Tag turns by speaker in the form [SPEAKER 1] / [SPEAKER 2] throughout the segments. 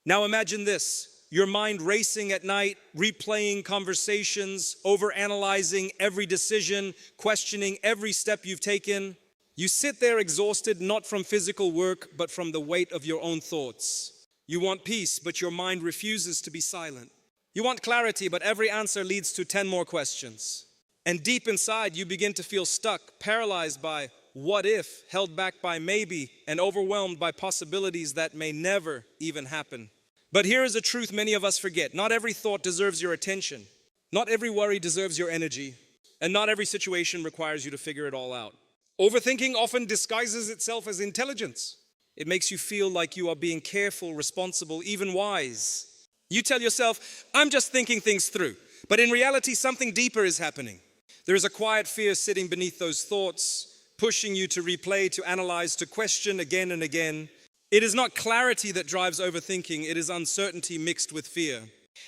[SPEAKER 1] Now imagine this, your mind racing at night, replaying conversations, overanalyzing every decision, questioning every step you've taken. You sit there exhausted, not from physical work, but from the weight of your own thoughts. You want peace, but your mind refuses to be silent. You want clarity, but every answer leads to 10 more questions. And deep inside, you begin to feel stuck, paralyzed by what if, held back by maybe, and overwhelmed by possibilities that may never even happen. But here is a truth many of us forget. Not every thought deserves your attention. Not every worry deserves your energy. And not every situation requires you to figure it all out. Overthinking often disguises itself as intelligence. It makes you feel like you are being careful, responsible, even wise. You tell yourself, I'm just thinking things through. But in reality, something deeper is happening. There is a quiet fear sitting beneath those thoughts, pushing you to replay, to analyze, to question again and again. It is not clarity that drives overthinking, it is uncertainty mixed with fear.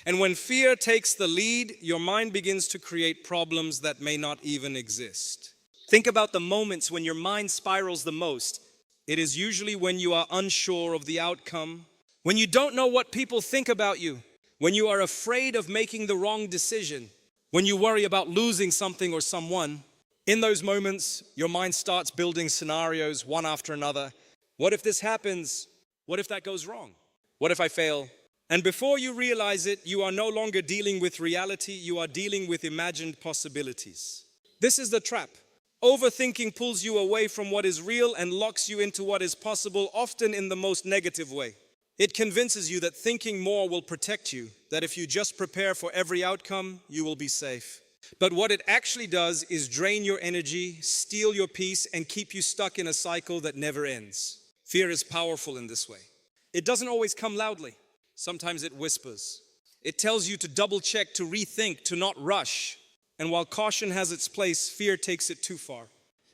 [SPEAKER 1] And when fear takes the lead, your mind begins to create problems that may not even exist. Think about the moments when your mind spirals the most. It is usually when you are unsure of the outcome, when you don't know what people think about you, when you are afraid of making the wrong decision, when you worry about losing something or someone. In those moments, your mind starts building scenarios one after another. What if this happens? What if that goes wrong? What if I fail? And before you realize it, you are no longer dealing with reality, you are dealing with imagined possibilities. This is the trap. Overthinking pulls you away from what is real and locks you into what is possible, often in the most negative way. It convinces you that thinking more will protect you, that if you just prepare for every outcome, you will be safe. But what it actually does is drain your energy, steal your peace, and keep you stuck in a cycle that never ends. Fear is powerful in this way. It doesn't always come loudly. Sometimes it whispers. It tells you to double check, to rethink, to not rush. And while caution has its place, fear takes it too far.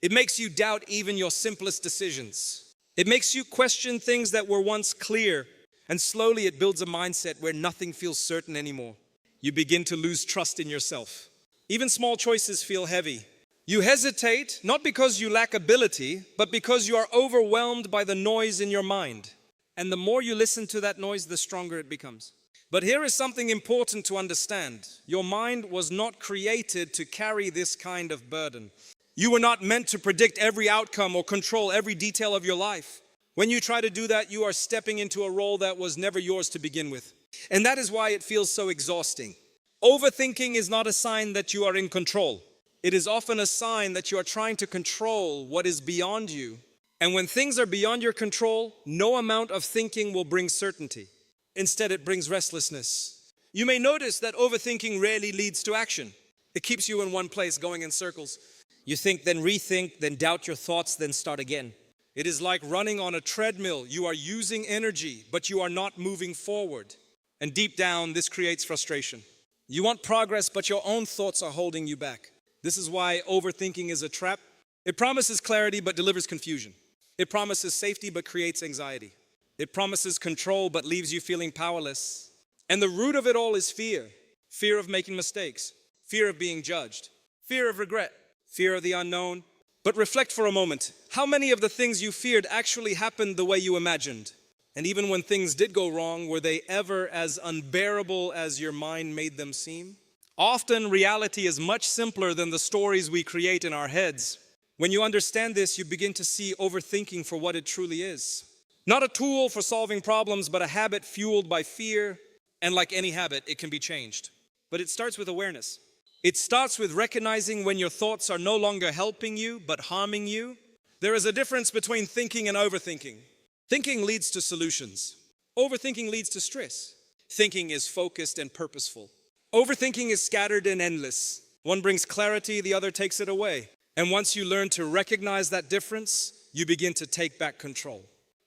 [SPEAKER 1] It makes you doubt even your simplest decisions. It makes you question things that were once clear. And slowly it builds a mindset where nothing feels certain anymore. You begin to lose trust in yourself. Even small choices feel heavy. You hesitate, not because you lack ability, but because you are overwhelmed by the noise in your mind. And the more you listen to that noise, the stronger it becomes. But here is something important to understand. Your mind was not created to carry this kind of burden. You were not meant to predict every outcome or control every detail of your life. When you try to do that, you are stepping into a role that was never yours to begin with. And that is why it feels so exhausting. Overthinking is not a sign that you are in control. It is often a sign that you are trying to control what is beyond you. And when things are beyond your control, no amount of thinking will bring certainty. Instead, it brings restlessness. You may notice that overthinking rarely leads to action. It keeps you in one place, going in circles. You think, then rethink, then doubt your thoughts, then start again. It is like running on a treadmill. You are using energy, but you are not moving forward. And deep down, this creates frustration. You want progress, but your own thoughts are holding you back. This is why overthinking is a trap. It promises clarity, but delivers confusion. It promises safety, but creates anxiety. It promises control, but leaves you feeling powerless. And the root of it all is fear. Fear of making mistakes. Fear of being judged. Fear of regret. Fear of the unknown. But reflect for a moment. How many of the things you feared actually happened the way you imagined? And even when things did go wrong, were they ever as unbearable as your mind made them seem? Often, reality is much simpler than the stories we create in our heads. When you understand this, you begin to see overthinking for what it truly is. Not a tool for solving problems, but a habit fueled by fear. And like any habit, it can be changed. But it starts with awareness. It starts with recognizing when your thoughts are no longer helping you, but harming you. There is a difference between thinking and overthinking. Thinking leads to solutions. Overthinking leads to stress. Thinking is focused and purposeful. Overthinking is scattered and endless. One brings clarity, the other takes it away. And once you learn to recognize that difference, you begin to take back control.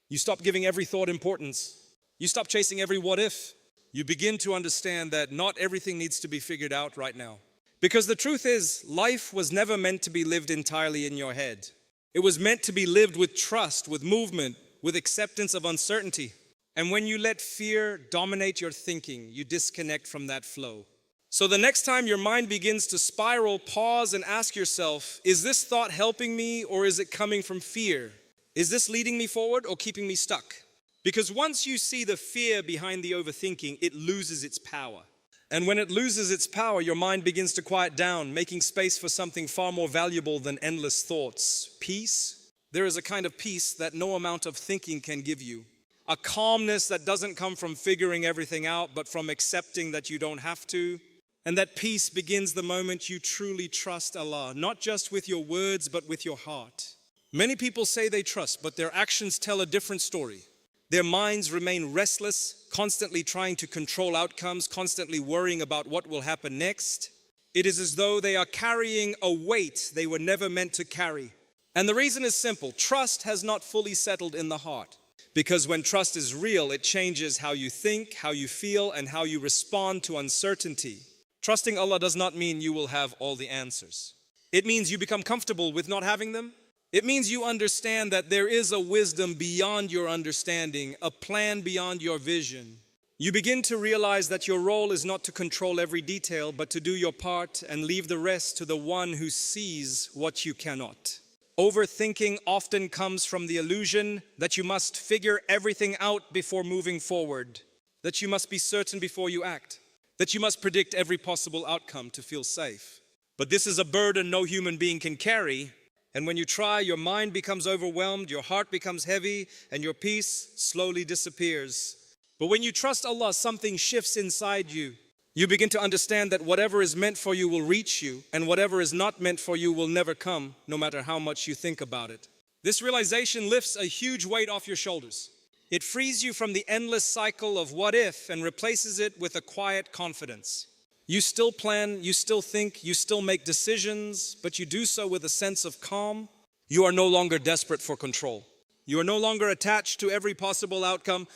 [SPEAKER 1] You stop giving every thought importance. You stop chasing every what if. You begin to understand that not everything needs to be figured out right now. Because the truth is, life was never meant to be lived entirely in your head. It was meant to be lived with trust, with movement, with acceptance of uncertainty. And when you let fear dominate your thinking, you disconnect from that flow. So the next time your mind begins to spiral, pause and ask yourself, is this thought helping me or is it coming from fear? Is this leading me forward or keeping me stuck? Because once you see the fear behind the overthinking, it loses its power. And when it loses its power, your mind begins to quiet down, making space for something far more valuable than endless thoughts. Peace. There is a kind of peace that no amount of thinking can give you. A calmness that doesn't come from figuring everything out, but from accepting that you don't have to. And that peace begins the moment you truly trust Allah, not just with your words, but with your heart. Many people say they trust, but their actions tell a different story. Their minds remain restless, constantly trying to control outcomes, constantly worrying about what will happen next. It is as though they are carrying a weight they were never meant to carry. And the reason is simple. Trust has not fully settled in the heart. Because when trust is real, it changes how you think, how you feel, and how you respond to uncertainty. Trusting Allah does not mean you will have all the answers. It means you become comfortable with not having them. It means you understand that there is a wisdom beyond your understanding, a plan beyond your vision. You begin to realize that your role is not to control every detail, but to do your part and leave the rest to the one who sees what you cannot. Overthinking often comes from the illusion that you must figure everything out before moving forward, that you must be certain before you act, that you must predict every possible outcome to feel safe. But this is a burden no human being can carry. And when you try, your mind becomes overwhelmed, your heart becomes heavy, and your peace slowly disappears. But when you trust Allah, something shifts inside you. You begin to understand that whatever is meant for you will reach you, and whatever is not meant for you will never come, no matter how much you think about it. This realization lifts a huge weight off your shoulders. It frees you from the endless cycle of what if and replaces it with a quiet confidence. You still plan, you still think, you still make decisions, but you do so with a sense of calm. You are no longer desperate for control. You are no longer attached to every possible outcome.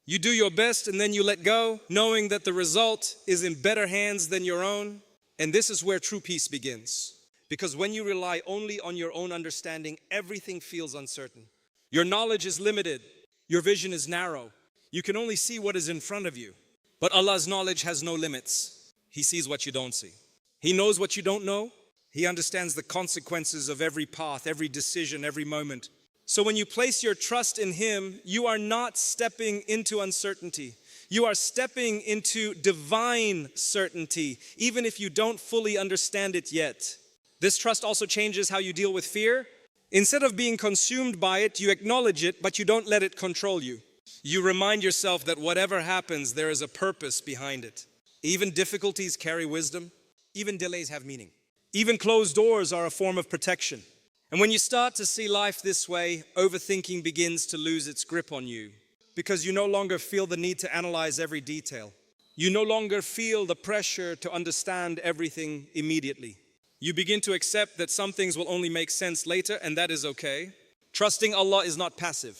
[SPEAKER 1] You do your best and then you let go, knowing that the result is in better hands than your own. And this is where true peace begins. Because when you rely only on your own understanding, everything feels uncertain. Your knowledge is limited. Your vision is narrow. You can only see what is in front of you. But Allah's knowledge has no limits. He sees what you don't see. He knows what you don't know. He understands the consequences of every path, every decision, every moment. So when you place your trust in Him, you are not stepping into uncertainty. You are stepping into divine certainty, even if you don't fully understand it yet. This trust also changes how you deal with fear. Instead of being consumed by it, you acknowledge it, but you don't let it control you. You remind yourself that whatever happens, there is a purpose behind it. Even difficulties carry wisdom. Even delays have meaning. Even closed doors are a form of protection. And when you start to see life this way, overthinking begins to lose its grip on you because you no longer feel the need to analyze every detail. You no longer feel the pressure to understand everything immediately. You begin to accept that some things will only make sense later, and that is okay. Trusting Allah is not passive.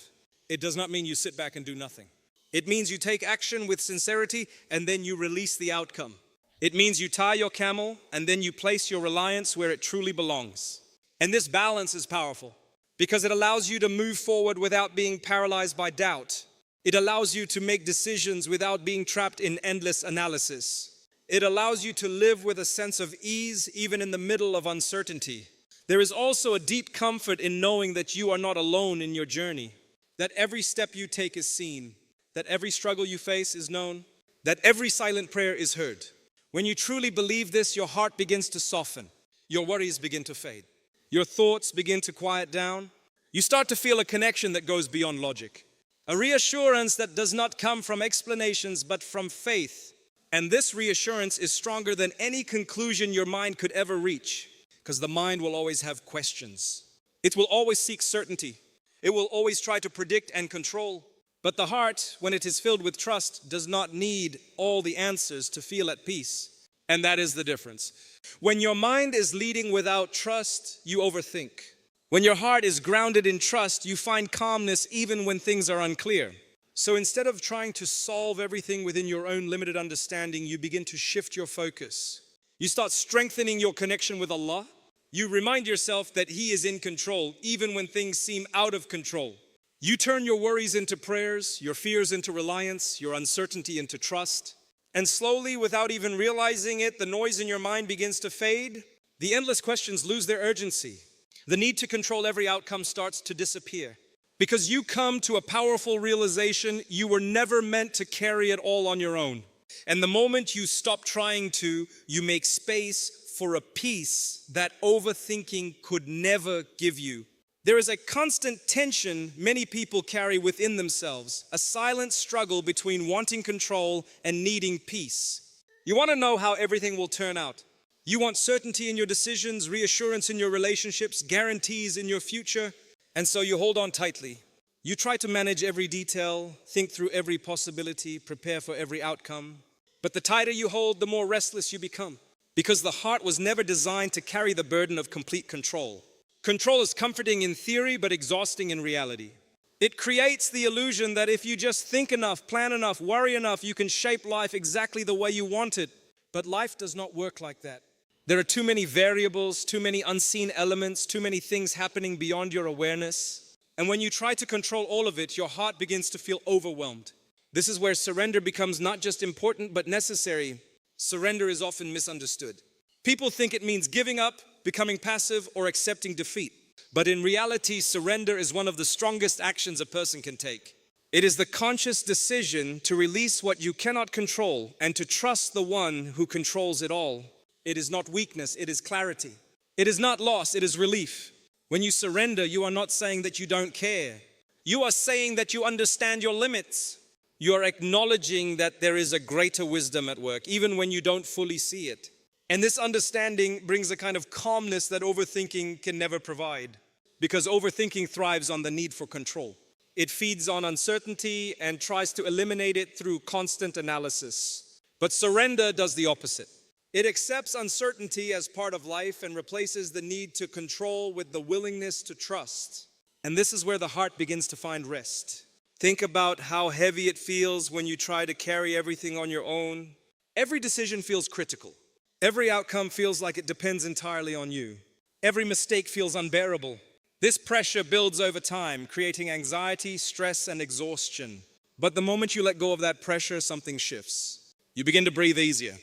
[SPEAKER 1] It does not mean you sit back and do nothing. It means you take action with sincerity and then you release the outcome. It means you tie your camel and then you place your reliance where it truly belongs. And this balance is powerful because it allows you to move forward without being paralyzed by doubt. It allows you to make decisions without being trapped in endless analysis. It allows you to live with a sense of ease even in the middle of uncertainty. There is also a deep comfort in knowing that you are not alone in your journey, that every step you take is seen, that every struggle you face is known, that every silent prayer is heard. When you truly believe this, your heart begins to soften. Your worries begin to fade. Your thoughts begin to quiet down. You start to feel a connection that goes beyond logic. A reassurance that does not come from explanations, but from faith. And this reassurance is stronger than any conclusion your mind could ever reach, because the mind will always have questions. It will always seek certainty. It will always try to predict and control. But the heart, when it is filled with trust, does not need all the answers to feel at peace. And that is the difference. When your mind is leading without trust, you overthink. When your heart is grounded in trust, you find calmness even when things are unclear. So instead of trying to solve everything within your own limited understanding, you begin to shift your focus. You start strengthening your connection with Allah. You remind yourself that He is in control, even when things seem out of control. You turn your worries into prayers, your fears into reliance, your uncertainty into trust. And slowly, without even realizing it, the noise in your mind begins to fade. The endless questions lose their urgency. The need to control every outcome starts to disappear. Because you come to a powerful realization you were never meant to carry it all on your own. And the moment you stop trying to, you make space for a peace that overthinking could never give you. There is a constant tension many people carry within themselves, a silent struggle between wanting control and needing peace. You want to know how everything will turn out. You want certainty in your decisions, reassurance in your relationships, guarantees in your future, and so you hold on tightly. You try to manage every detail, think through every possibility, prepare for every outcome. But the tighter you hold, the more restless you become, because the heart was never designed to carry the burden of complete control. Control is comforting in theory, but exhausting in reality. It creates the illusion that if you just think enough, plan enough, worry enough, you can shape life exactly the way you want it. But life does not work like that. There are too many variables, too many unseen elements, too many things happening beyond your awareness. And when you try to control all of it, your heart begins to feel overwhelmed. This is where surrender becomes not just important, but necessary. Surrender is often misunderstood. People think it means giving up, becoming passive, or accepting defeat. But in reality, surrender is one of the strongest actions a person can take. It is the conscious decision to release what you cannot control and to trust the one who controls it all. It is not weakness, it is clarity. It is not loss, it is relief. When you surrender, you are not saying that you don't care. You are saying that you understand your limits. You are acknowledging that there is a greater wisdom at work, even when you don't fully see it. And this understanding brings a kind of calmness that overthinking can never provide, because overthinking thrives on the need for control. It feeds on uncertainty and tries to eliminate it through constant analysis. But surrender does the opposite. It accepts uncertainty as part of life and replaces the need to control with the willingness to trust. And this is where the heart begins to find rest. Think about how heavy it feels when you try to carry everything on your own. Every decision feels critical. Every outcome feels like it depends entirely on you. Every mistake feels unbearable. This pressure builds over time, creating anxiety, stress, and exhaustion. But the moment you let go of that pressure, something shifts. You begin to breathe easier.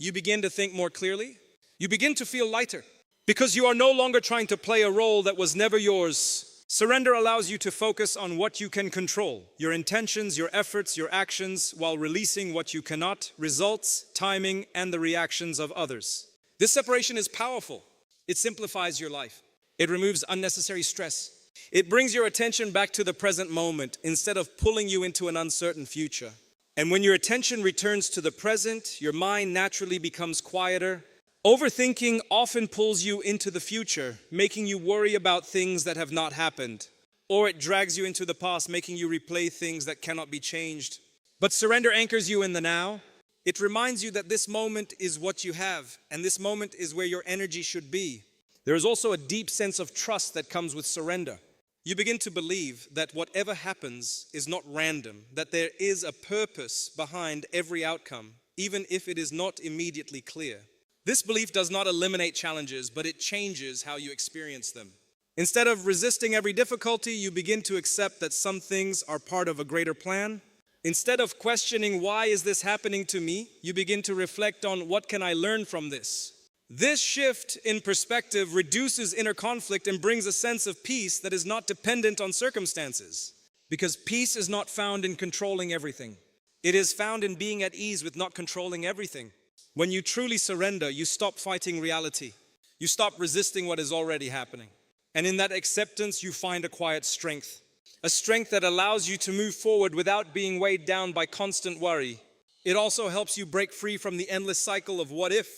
[SPEAKER 1] You begin to think more clearly. You begin to feel lighter, because you are no longer trying to play a role that was never yours. Surrender allows you to focus on what you can control, your intentions, your efforts, your actions, while releasing what you cannot, results, timing, and the reactions of others. This separation is powerful. It simplifies your life. It removes unnecessary stress. It brings your attention back to the present moment instead of pulling you into an uncertain future. And when your attention returns to the present, your mind naturally becomes quieter. Overthinking often pulls you into the future, making you worry about things that have not happened. Or it drags you into the past, making you replay things that cannot be changed. But surrender anchors you in the now. It reminds you that this moment is what you have, and this moment is where your energy should be. There is also a deep sense of trust that comes with surrender. You begin to believe that whatever happens is not random, that there is a purpose behind every outcome, even if it is not immediately clear. This belief does not eliminate challenges, but it changes how you experience them. Instead of resisting every difficulty, you begin to accept that some things are part of a greater plan. Instead of questioning, why is this happening to me, you begin to reflect on, what can I learn from this? This shift in perspective reduces inner conflict and brings a sense of peace that is not dependent on circumstances. Because peace is not found in controlling everything. It is found in being at ease with not controlling everything. When you truly surrender, you stop fighting reality. You stop resisting what is already happening. And in that acceptance, you find a quiet strength. A strength that allows you to move forward without being weighed down by constant worry. It also helps you break free from the endless cycle of what if.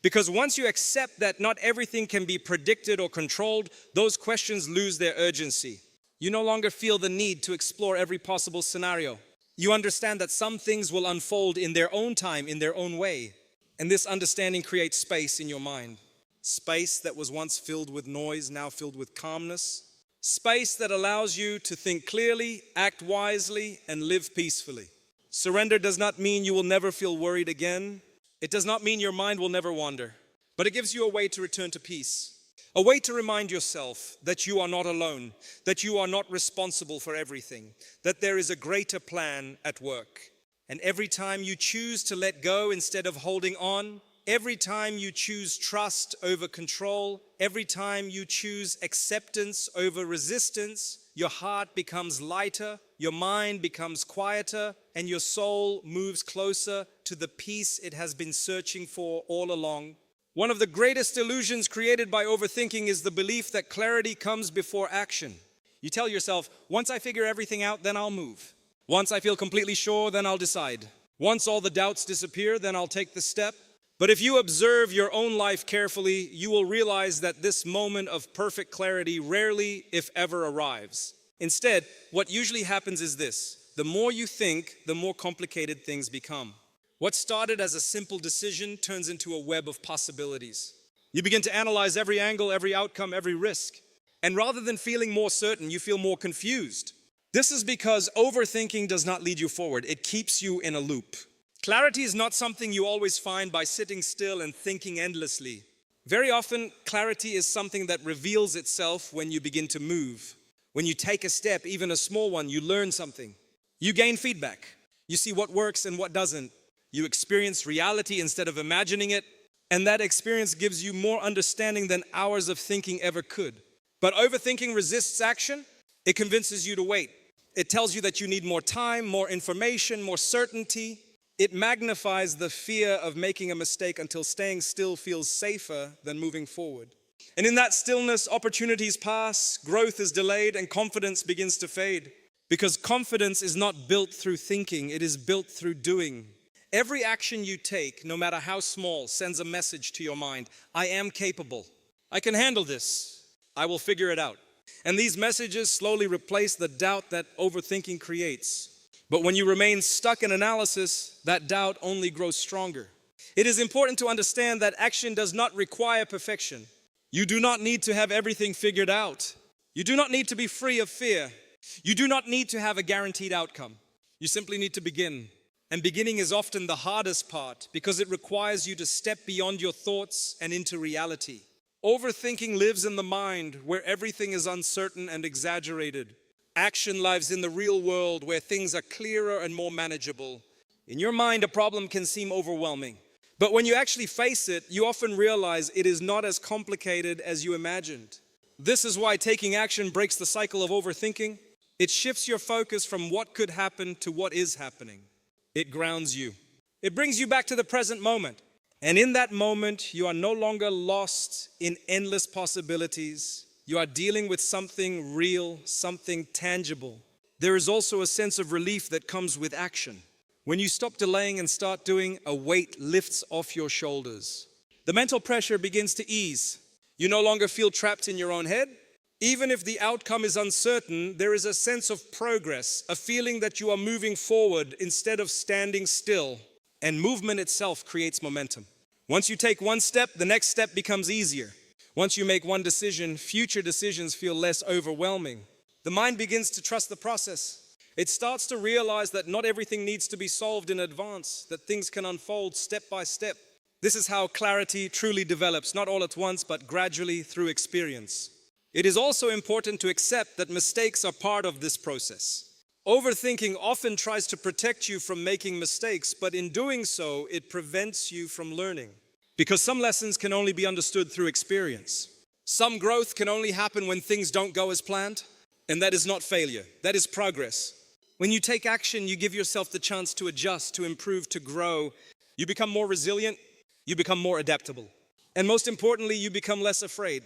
[SPEAKER 1] Because once you accept that not everything can be predicted or controlled, those questions lose their urgency. You no longer feel the need to explore every possible scenario. You understand that some things will unfold in their own time, in their own way. And this understanding creates space in your mind. Space that was once filled with noise, now filled with calmness. Space that allows you to think clearly, act wisely, and live peacefully. Surrender does not mean you will never feel worried again. It does not mean your mind will never wander. But it gives you a way to return to peace. A way to remind yourself that you are not alone, that you are not responsible for everything, that there is a greater plan at work. And every time you choose to let go instead of holding on, Every time you choose trust over control, every time you choose acceptance over resistance, your heart becomes lighter, your mind becomes quieter, and your soul moves closer to the peace it has been searching for all along. One of the greatest illusions created by overthinking is the belief that clarity comes before action. You tell yourself, once I figure everything out, then I'll move. Once I feel completely sure, then I'll decide. Once all the doubts disappear, then I'll take the step. But if you observe your own life carefully, you will realize that this moment of perfect clarity rarely, if ever, arrives. Instead, what usually happens is this: the more you think, the more complicated things become. What started as a simple decision turns into a web of possibilities. You begin to analyze every angle, every outcome, every risk. And rather than feeling more certain, you feel more confused. This is because overthinking does not lead you forward. It keeps you in a loop. Clarity is not something you always find by sitting still and thinking endlessly. Very often, clarity is something that reveals itself when you begin to move. When you take a step, even a small one, you learn something. You gain feedback. You see what works and what doesn't. You experience reality instead of imagining it. And that experience gives you more understanding than hours of thinking ever could. But overthinking resists action. It convinces you to wait. It tells you that you need more time, more information, more certainty. It magnifies the fear of making a mistake until staying still feels safer than moving forward. And in that stillness, opportunities pass, growth is delayed, and confidence begins to fade. Because confidence is not built through thinking, it is built through doing. Every action you take, no matter how small, sends a message to your mind. I am capable. I can handle this. I will figure it out. And these messages slowly replace the doubt that overthinking creates. But when you remain stuck in analysis, that doubt only grows stronger. It is important to understand that action does not require perfection. You do not need to have everything figured out. You do not need to be free of fear. You do not need to have a guaranteed outcome. You simply need to begin. And beginning is often the hardest part because it requires you to step beyond your thoughts and into reality. Overthinking lives in the mind where everything is uncertain and exaggerated. Action lives in the real world where things are clearer and more manageable. In your mind, a problem can seem overwhelming. But when you actually face it, you often realize it is not as complicated as you imagined. This is why taking action breaks the cycle of overthinking. It shifts your focus from what could happen to what is happening. It grounds you. It brings you back to the present moment. And in that moment, you are no longer lost in endless possibilities. You are dealing with something real, something tangible. There is also a sense of relief that comes with action. When you stop delaying and start doing, a weight lifts off your shoulders. The mental pressure begins to ease. You no longer feel trapped in your own head. Even if the outcome is uncertain, there is a sense of progress, a feeling that you are moving forward instead of standing still. And movement itself creates momentum. Once you take one step, the next step becomes easier. Once you make one decision, future decisions feel less overwhelming. The mind begins to trust the process. It starts to realize that not everything needs to be solved in advance, that things can unfold step by step. This is how clarity truly develops, not all at once, but gradually through experience. It is also important to accept that mistakes are part of this process. Overthinking often tries to protect you from making mistakes, but in doing so, it prevents you from learning. Because some lessons can only be understood through experience. Some growth can only happen when things don't go as planned, and that is not failure, that is progress. When you take action, you give yourself the chance to adjust, to improve, to grow. You become more resilient, you become more adaptable. And most importantly, you become less afraid,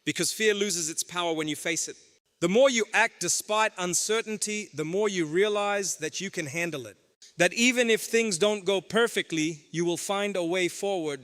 [SPEAKER 1] because fear loses its power when you face it. The more you act despite uncertainty, the more you realize that you can handle it. That even if things don't go perfectly, you will find a way forward.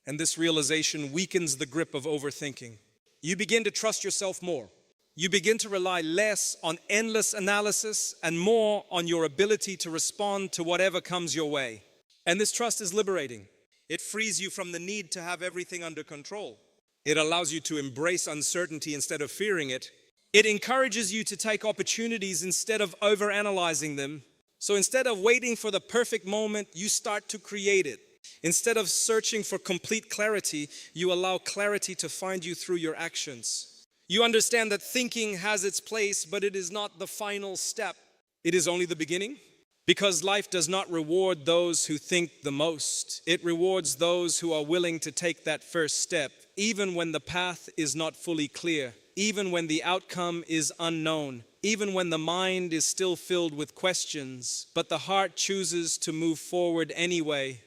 [SPEAKER 1] And this realization weakens the grip of overthinking. You begin to trust yourself more. You begin to rely less on endless analysis and more on your ability to respond to whatever comes your way. And this trust is liberating. It frees you from the need to have everything under control. It allows you to embrace uncertainty instead of fearing it. It encourages you to take opportunities instead of overanalyzing them. So instead of waiting for the perfect moment, you start to create it. Instead of searching for complete clarity, you allow clarity to find you through your actions. You understand that thinking has its place, but it is not the final step. It is only the beginning, Because life does not reward those who think the most. It rewards those who are willing to take that first step, even when the path is not fully clear, even when the outcome is unknown, even when the mind is still filled with questions, but the heart chooses to move forward anyway.